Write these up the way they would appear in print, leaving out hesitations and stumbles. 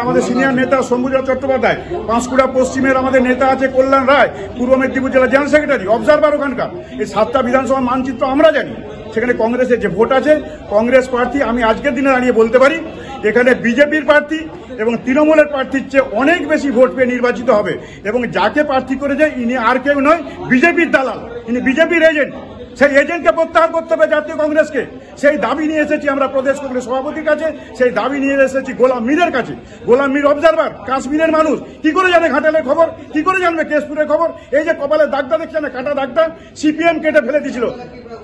আমাদের সিনিয়র নেতা শম্ভুজাত চট্টোপাধ্যায়, পাঁশকুড়া পশ্চিমের আমাদের নেতা আছে কল্যাণ রায়, পূর্ব মেদিনীপুর জেলা জেনারেল সেক্রেটারি, অবজারভার ওখানকার। এই 7টা বিধানসভা মানচিত্র আমরা জানি। সেখানে কংগ্রেসের যে ভোট আছে, কংগ্রেস প্রার্থী আমি আজকের দিনে দাঁড়িয়ে বলতে পারি এখানে বিজেপির প্রার্থী এবং তৃণমূলের প্রার্থীর চেয়ে অনেক বেশি ভোট পেয়ে নির্বাচিত হবে। এবং যাকে প্রার্থী করেছে ইনি আর কেউ নয়, বিজেপির দালাল, ইনি বিজেপির এজেন্ট। সেই এজেন্টকে প্রত্যাহার করতে হবে জাতীয় কংগ্রেসকে। সেই দাবি নিয়ে এসেছি আমরা প্রদেশ কংগ্রেস সভাপতির কাছে, সেই দাবি নিয়ে এসেছি গোলাম মীরের কাছে। গোলাম মীর অবজারভার, কাশ্মীরের মানুষ, কি করে জানে ঘাটালের খবর, কি করে জানবে কেশপুরের খবর? এই যে কপালে দাগটা দেখছে না, কাটা দাগটা সিপিএম কেটে ফেলে দিয়েছিল,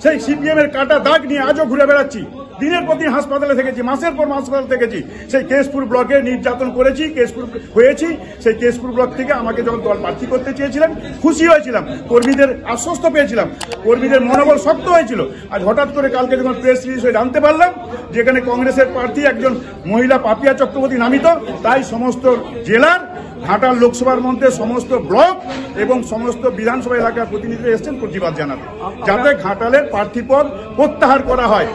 সেই সিপিএম এর কাটা দাগ নিয়ে আজও ঘুরে বেড়াচ্ছি। দিনের পর দিন হাসপাতালে থেকেছি, মাসের পর মাস হাসপাতালে থেকেছি। সেই কেশপুর ব্লকে নির্যাতন করেছি, কেশপুর হয়েছি। সেই কেশপুর ব্লক থেকে আমাকে যখন দল প্রার্থী করতে চেয়েছিলেন খুশি হয়েছিলাম, কর্মীদের আশ্বস্ত পেয়েছিলাম, কর্মীদের মনোবল শক্ত হয়েছিল। আজ হঠাৎ করে কালকে যখন প্রেস রিলিজ হয়ে জানতে পারলাম যেখানে কংগ্রেসের প্রার্থী একজন মহিলা পাপিয়া চক্রবর্তী নামিত, তাই সমস্ত জেলার ঘাটাল লোকসভার মধ্যে সমস্ত ব্লক এবং সমস্ত বিধানসভা এলাকার প্রতিনিধিরা এসেছেন প্রতিবাদ জানাতে, যাতে ঘাটালের প্রার্থীপদ প্রত্যাহার করা হয়।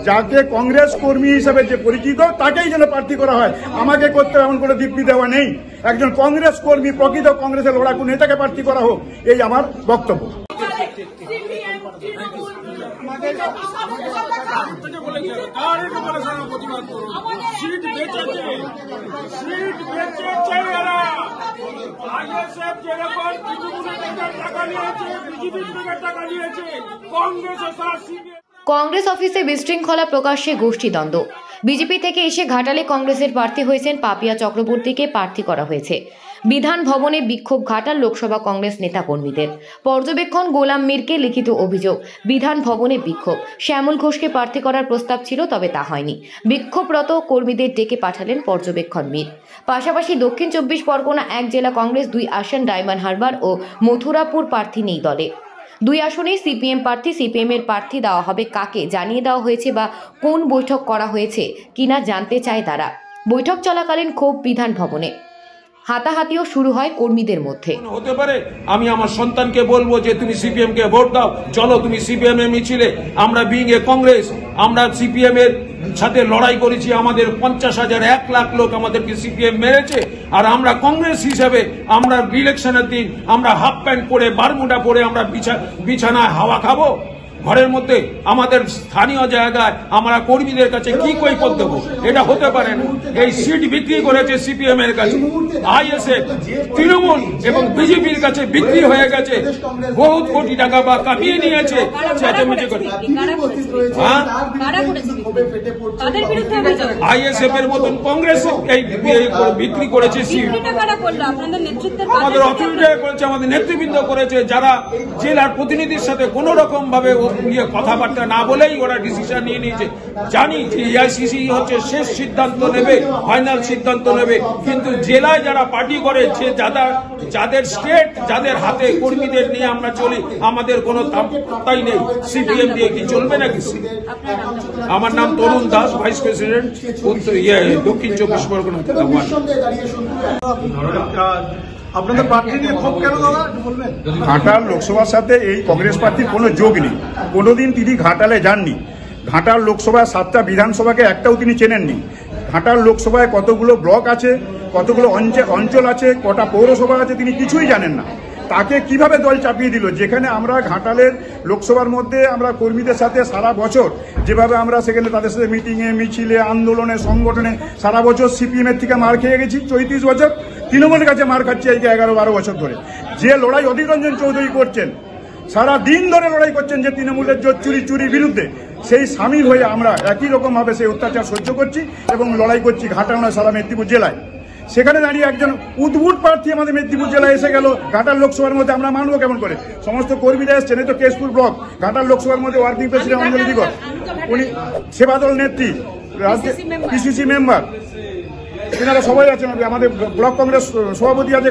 যাকে কংগ্রেস কর্মী হিসেবে যে পরিচিত তাকেই যেন প্রার্থী করা হয়। আমাকে করতে এমন করে দিব্যি দেওয়া নেই। একজন কংগ্রেস কর্মী, প্রকৃত কংগ্রেসের লড়াকু নেতাকে প্রার্থী করা হোক, এই আমার বক্তব্য। কংগ্রেস অফিসে বিশৃঙ্খলা প্রকাশ্যে গোষ্ঠীদ্বন্দ্ব। বিজেপি থেকে এসে ঘাটালে কংগ্রেসের প্রার্থী হয়েছেন পাপিয়া চক্রবর্তীকে প্রার্থী করা হয়েছে। বিধান ভবনে বিক্ষোভ ঘাটাল লোকসভা কংগ্রেস নেতাকর্মীদের। পর্যবেক্ষণ গোলাম মীরকে লিখিত অভিযোগ, বিধান ভবনে বিক্ষোভ। শ্যামল ঘোষকে প্রার্থী করার প্রস্তাব ছিল, তবে তা হয়নি। বিক্ষোভরত কর্মীদের ডেকে পাঠালেন পর্যবেক্ষণ মীর। পাশাপাশি দক্ষিণ 24 পরগনা 1 জেলা কংগ্রেস 2 আসন ডায়মন্ড হারবার ও মথুরাপুর প্রার্থী নেই দলে। 2 আসনেই সিপিএম প্রার্থী। সিপিএম এর প্রার্থী দেওয়া হবে কাকে জানিয়ে দেওয়া হয়েছে বা কোন বৈঠক করা হয়েছে কিনা জানতে চায় তারা। বৈঠক চলাকালীন ক্ষোভ বিধান ভবনে, হাতাহাতিও শুরু হয় কর্মীদের মধ্যে। হতে পারে আমি আমার সন্তানকে বলবো যে তুমি সিপিএম কে ভোট দাও, চলো তুমি সিপিএম এর মিছিলে। আমরা বিং এ কংগ্রেস, আমরা সিপিএম এর সাথে লড়াই করেছি। আমাদের 50,000 1 লাখ লোক আমাদেরকে সিপিএম মেরেছে। আর আমরা কংগ্রেস হিসেবে আমরা ইলেকশনের দিন আমরা হাফ প্যান্ট পরে, বারমুডা পরে আমরা বিছানায় হাওয়া খাবো? ঘরের মধ্যে আমাদের স্থানীয় জায়গায় আমরা কর্মীদের কাছে কি কৈফিয়ত দেবো? এটা হতে পারে না। এই সিট বিক্রি করেছে সিপিএম এর কাছে, আইএসএফ, তৃণমূল এবং বিজেপির কাছে বিক্রি হয়ে গেছে। বহুত কোটি টাকা বা কামিয়ে নিয়েছে চেঁচামেচি করে। আইএসএফ এর মতন কংগ্রেস এই বিক্রি করেছে সিট। আমাদের অথরিটি করেছে, আমাদের নেতৃবৃন্দ করেছে, যারা জেলার প্রতিনিধির সাথে কোন রকম ভাবে কথাবার্তা না বলেই ওরা ডিসিশন নিয়ে নিয়েছে। জানি যে এআইসিসি হচ্ছে শেষ সিদ্ধান্ত নেবে, ফাইনাল সিদ্ধান্ত নেবে, কিন্তু জেলায় যারা পার্টি করে, যে যাদের স্টেট, যাদের হাতে কর্মীদের নিয়ে আমরা চলি, আমাদের কোনো তাই নেই। সিপিএম দিয়ে কি চলবে নাকি? আমার নাম তরুণ দাস, ভাইস প্রেসিডেন্ট দক্ষিণ 24 পরগনা। আপনাদের প্রার্থী নিয়ে ক্ষোভ কেন দাদা একটু বলবেন? ঘাটাল লোকসভার সাথে এই কংগ্রেস প্রার্থীর কোনো যোগ নেই। কোনোদিন তিনি ঘাটালে যাননি। ঘাটাল লোকসভায় 7টা বিধানসভাকে একটাও তিনি চেনেননি। ঘাটাল লোকসভায় কতগুলো ব্লক আছে, কতগুলো অঞ্চল আছে, কটা পৌরসভা আছে, তিনি কিছুই জানেন না। তাকে কিভাবে দল চাপিয়ে দিল? যেখানে আমরা ঘাটালের লোকসভার মধ্যে আমরা কর্মীদের সাথে সারা বছর যেভাবে আমরা সেখানে তাদের সাথে মিটিংয়ে, মিছিলে, আন্দোলনে, সংগঠনে সারা বছর সিপিএম এর থেকে মার খেয়ে গেছি। 34 বছর তৃণমূলের কাছে মার খাচ্ছি এই 11-12 বছর ধরে। যে লড়াই অধীর রঞ্জন চৌধুরী করছেন, সারা দিন ধরে লড়াই করছেন যে তৃণমূলের জোর চুরির বিরুদ্ধে, সেই সামিল হয়ে আমরা একই রকম ভাবে সেই অত্যাচার সহ্য করছি এবং লড়াই করছি ঘাটাল সারা মেদিনীপুর জেলায়। সেখানে দাঁড়িয়ে একজন উদ্ভুত প্রার্থী আমাদের মেদিনীপুর জেলায় এসে গেল ঘাটাল লোকসভার মধ্যে, আমরা মানবো কেমন করে? সমস্ত কর্মীরা এসছেন, এই তো কেশপুর ব্লক ঘাটাল লোকসভার মধ্যে ওয়ার্কিং প্রেসিডেন্ট অঞ্জলি দিগর, উনি সেবাদল নেত্রী, পিসিসি মেম্বার, এনারা সবাই আছেন। আমাদের ব্লক কংগ্রেস সভাপতি আছে